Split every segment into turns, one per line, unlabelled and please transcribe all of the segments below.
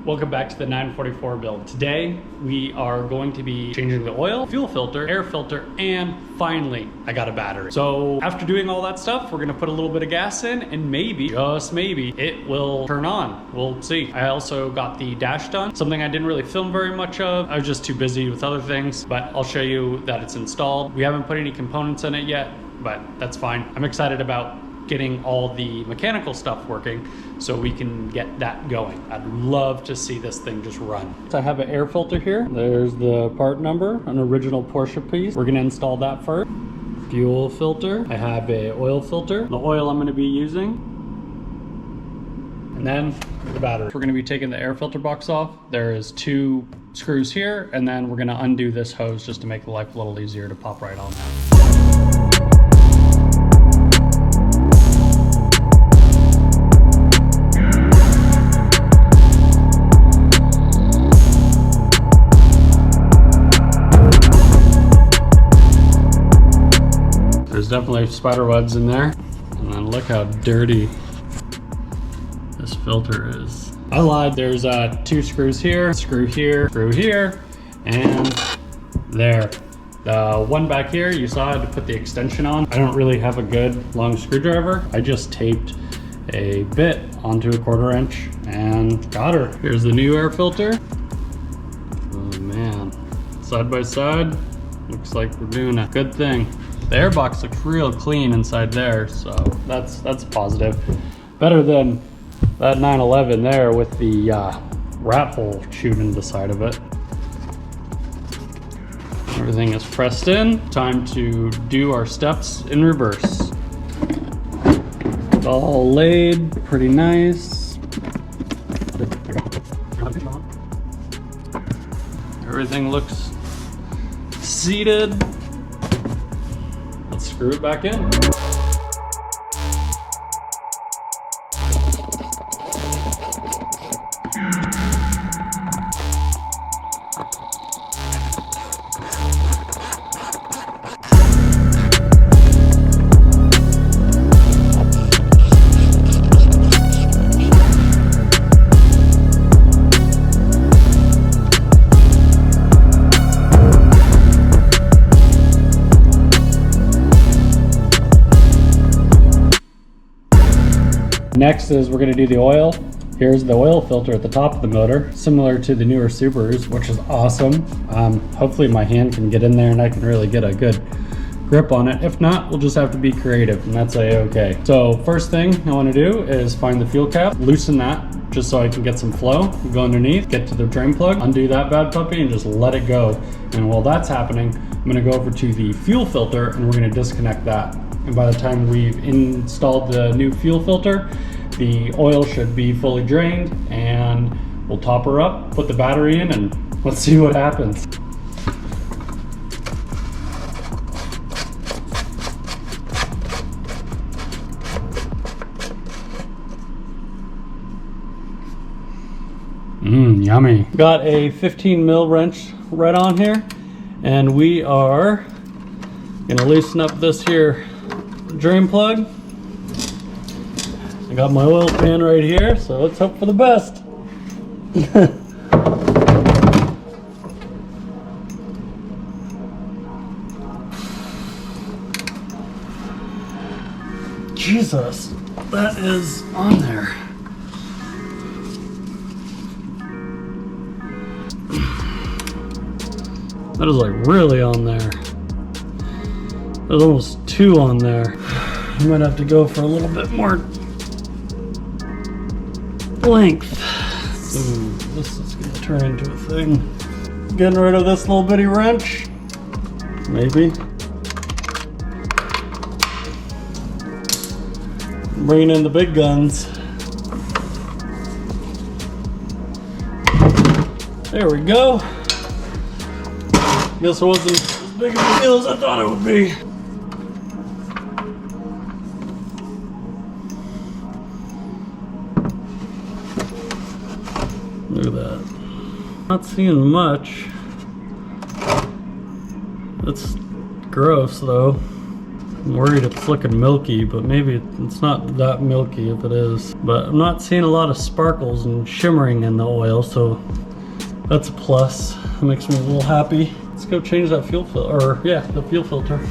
Welcome back to the 944 build. Today we are going to be changing the oil, fuel filter, air filter, and finally I got a battery. So after doing all that stuff, we're gonna put a little bit of gas in and maybe, just maybe, it will turn on. We'll see. I also got the dash done, something I didn't really film very much of. I was just too busy with other things, but I'll show you that it's installed. We haven't put any components in it yet, but that's fine. I'm excited about getting all the mechanical stuff working so we can get that going. I'd love to see this thing just run. So I have an air filter here. There's the part number, an original Porsche piece. We're gonna install that first. Fuel filter. I have a oil filter. The oil I'm gonna be using. And then the battery. We're gonna be taking the air filter box off. There is 2 screws here, and then we're gonna undo this hose just to make life a little easier to pop right on that. There's definitely spider webs in there. And then look how dirty this filter is. I lied, there's 2 screws here, screw here, and there. The one back here, you saw I had to put the extension on. I don't really have a good long screwdriver. I just taped a bit onto a 1/4 inch and got her. Here's the new air filter. Oh man, side by side, looks like we're doing a good thing. The airbox looks real clean inside there, so that's positive. Better than that 911 there with the rat hole chewed in the side of it. Everything is pressed in. Time to do our steps in reverse. It's all laid pretty nice. Everything looks seated. Let's screw it back in. Next is we're gonna do the oil. Here's the oil filter at the top of the motor, similar to the newer Subarus, which is awesome. Hopefully my hand can get in there and I can really get a good grip on it. If not, we'll just have to be creative, and that's okay. So first thing I wanna do is find the fuel cap, loosen that, just so I can get some flow, go underneath, get to the drain plug, undo that bad puppy, and just let it go. And while that's happening, I'm gonna go over to the fuel filter and we're gonna disconnect that. And by the time we've installed the new fuel filter, the oil should be fully drained, and we'll top her up, put the battery in, and let's see what happens. Yummy. Got a 15 mil wrench right on here, and we are gonna loosen up this here drain plug. I got my oil pan right here, so let's hope for the best. Jesus, that is on there. That is like really on there. There's almost 2 on there. I might have to go for a little bit more length. So this is gonna turn into a thing. Getting rid of this little bitty wrench. Maybe. Bringing in the big guns. There we go. Guess it wasn't as big of a deal as I thought it would be. Look at that. Not seeing much. That's gross though. I'm worried it's looking milky, but maybe it's not that milky if it is. But I'm not seeing a lot of sparkles and shimmering in the oil, so that's a plus. That makes me a little happy. Let's go change that fuel filter, or yeah, the fuel filter.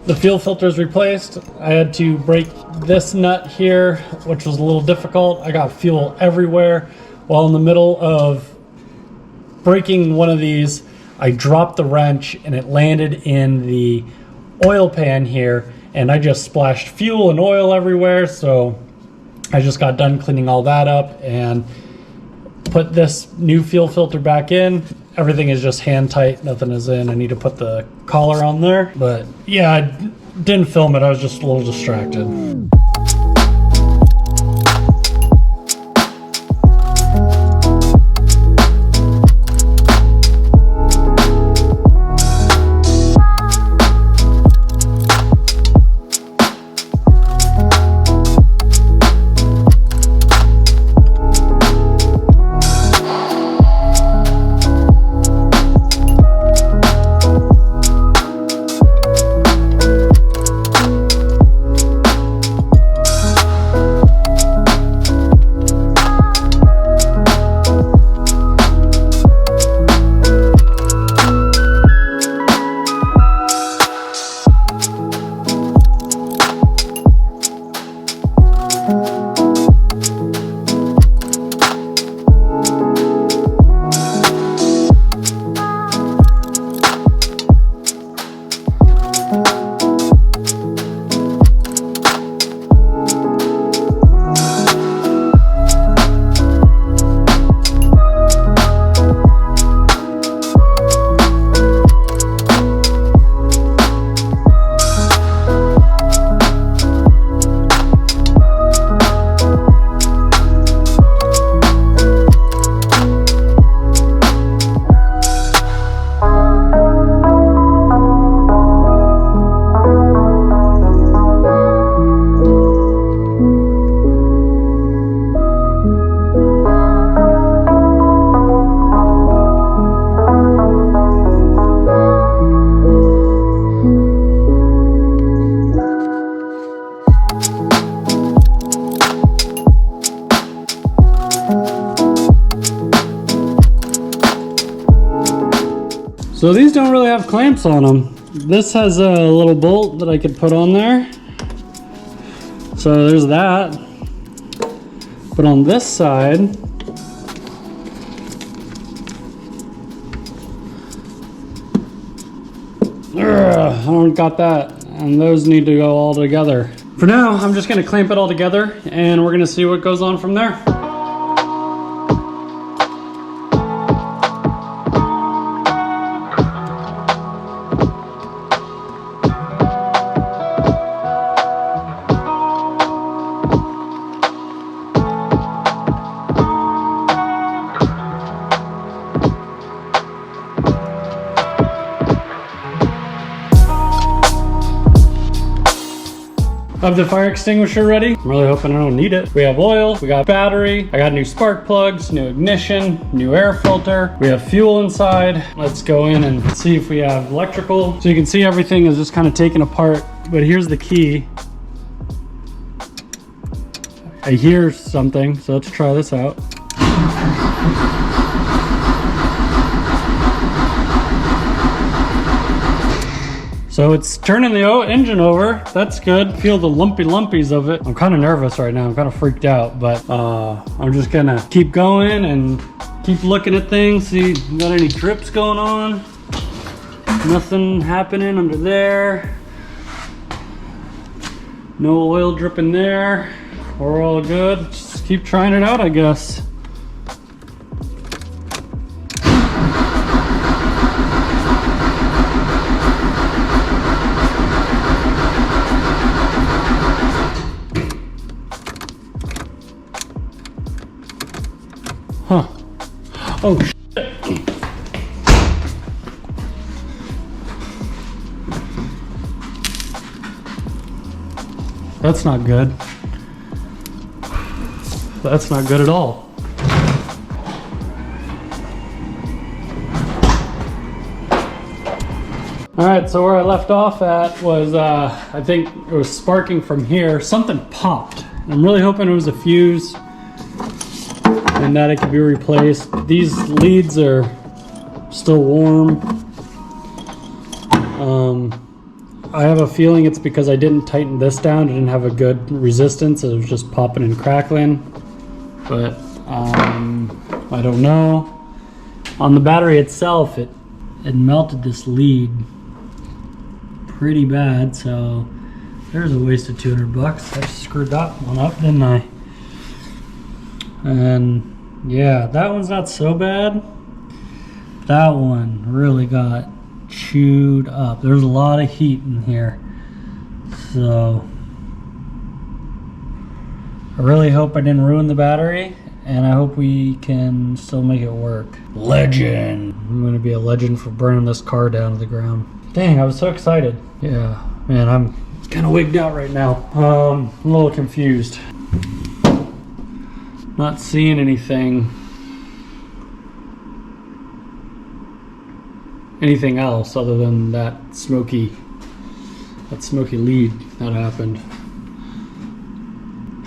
The fuel filter is replaced. I had to break this nut here, which was a little difficult. I got fuel everywhere. While in the middle of breaking one of these, I dropped the wrench and it landed in the oil pan here, and I just splashed fuel and oil everywhere. So I just got done cleaning all that up and put this new fuel filter back in. Everything is just hand tight, nothing is in. I need to put the collar on there, but yeah, I didn't film it. I was just a little distracted. So these don't really have clamps on them. This has a little bolt that I could put on there. So there's that. But on this side, I don't got that. And those need to go all together. For now, I'm just gonna clamp it all together and we're gonna see what goes on from there. I have the fire extinguisher ready. I'm really hoping I don't need it. We have oil, we got battery, I got new spark plugs, new ignition, new air filter. We have fuel inside. Let's go in and see if we have electrical. So you can see everything is just kind of taken apart, but here's the key. I hear something, so let's try this out. So it's turning the engine over. That's good. Feel the lumpies of it. I'm kind of nervous right now. I'm kind of freaked out, but I'm just gonna keep going and keep looking at things. See, got any drips going on? Nothing happening under there. No oil dripping there. We're all good. Just keep trying it out, I guess. Huh. Oh, shit. That's not good. That's not good at all. All right, so where I left off at was, I think it was sparking from here. Something popped. I'm really hoping it was a fuse and that it could be replaced. These leads are still warm. I have a feeling it's because I didn't tighten this down. It didn't have a good resistance. It was just popping and crackling. But I don't know. On the battery itself, it melted this lead pretty bad. So there's a waste of 200 bucks. I screwed that one up, didn't I? And yeah, that one's not so bad. That one really got chewed up. There's a lot of heat in here, so I really hope I didn't ruin the battery, and I hope we can still make it work. Legend. I'm gonna be a legend for burning this car down to the ground. Dang, I was so excited. Yeah, man, I'm kind of wigged out right now. I'm a little confused. Not seeing anything else other than that smoky lead that happened.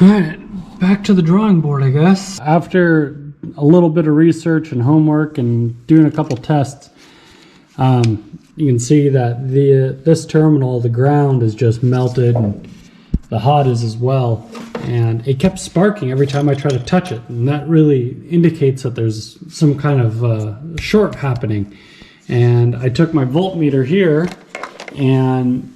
All right, back to the drawing board, I guess. After a little bit of research and homework and doing a couple tests, you can see that this terminal, the ground is just melted, and the hot is as well. And it kept sparking every time I try to touch it, and that really indicates that there's some kind of short happening. And I took my voltmeter here and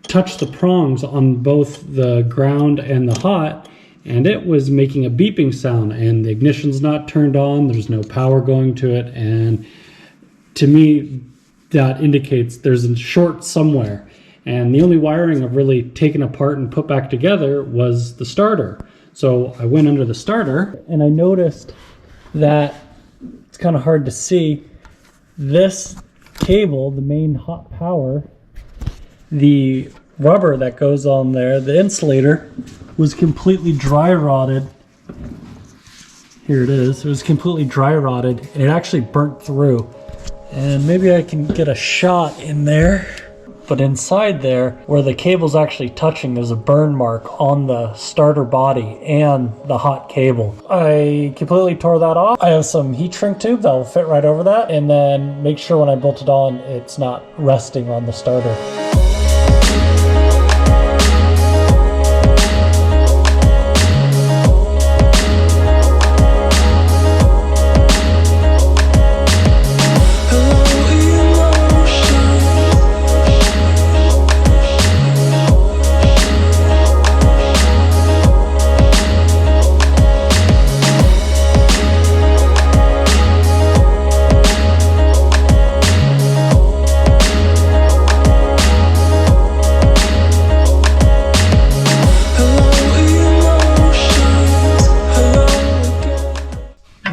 touched the prongs on both the ground and the hot, and it was making a beeping sound, and the ignition's not turned on. There's no power going to it, and to me that indicates there's a short somewhere. And the only wiring I've really taken apart and put back together was the starter. So I went under the starter and I noticed that it's kind of hard to see. This cable, the main hot power, the rubber that goes on there, the insulator, was completely dry rotted. Here it is. It was completely dry rotted, and it actually burnt through. And maybe I can get a shot in there. But inside there, where the cable's actually touching, there's a burn mark on the starter body and the hot cable. I completely tore that off. I have some heat shrink tube that'll fit right over that, and then make sure when I bolt it on, it's not resting on the starter.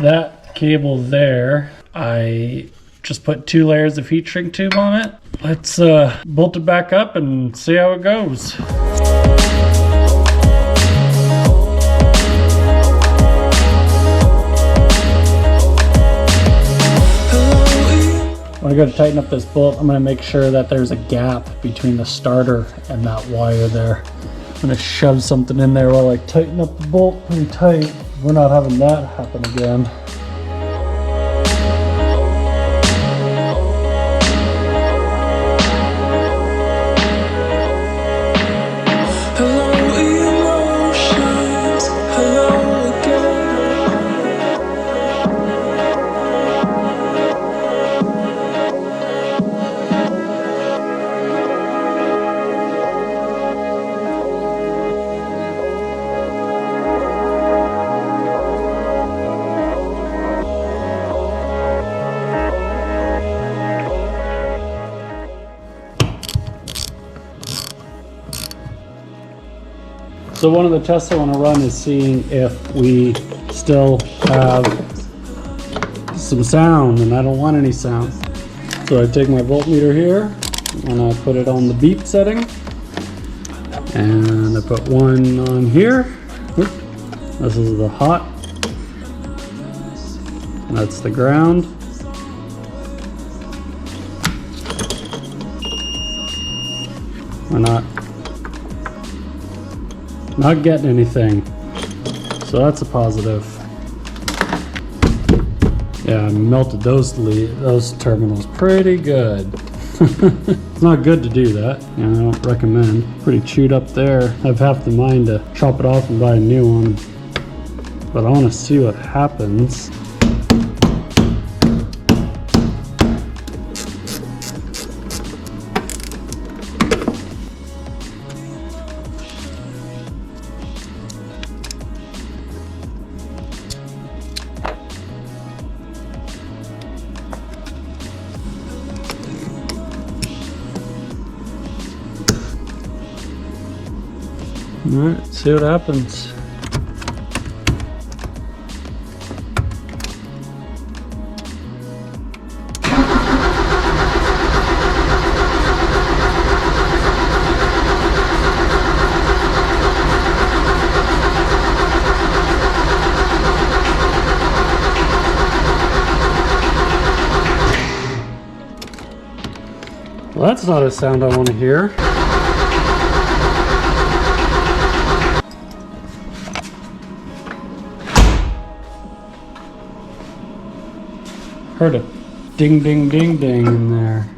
That cable there, I just put 2 layers of heat shrink tube on it. Let's bolt it back up and see how it goes. When I go to tighten up this bolt, I'm going to make sure that there's a gap between the starter and that wire there. I'm going to shove something in there while I tighten up the bolt pretty tight. We're not having that happen again. So one of the tests I want to run is seeing if we still have some sound, and I don't want any sound. So I take my voltmeter here and I put it on the beep setting, and I put one on here. This is the hot, that's the ground. We're not getting anything, so that's a positive. Yeah, I melted those terminals pretty good. It's not good to do that. Yeah, I don't recommend. Pretty chewed up there. I have half the mind to chop it off and buy a new one, but I want to see what happens. Alright, see what happens. Well, that's not a sound I want to hear. Heard a ding, ding, ding, ding in there.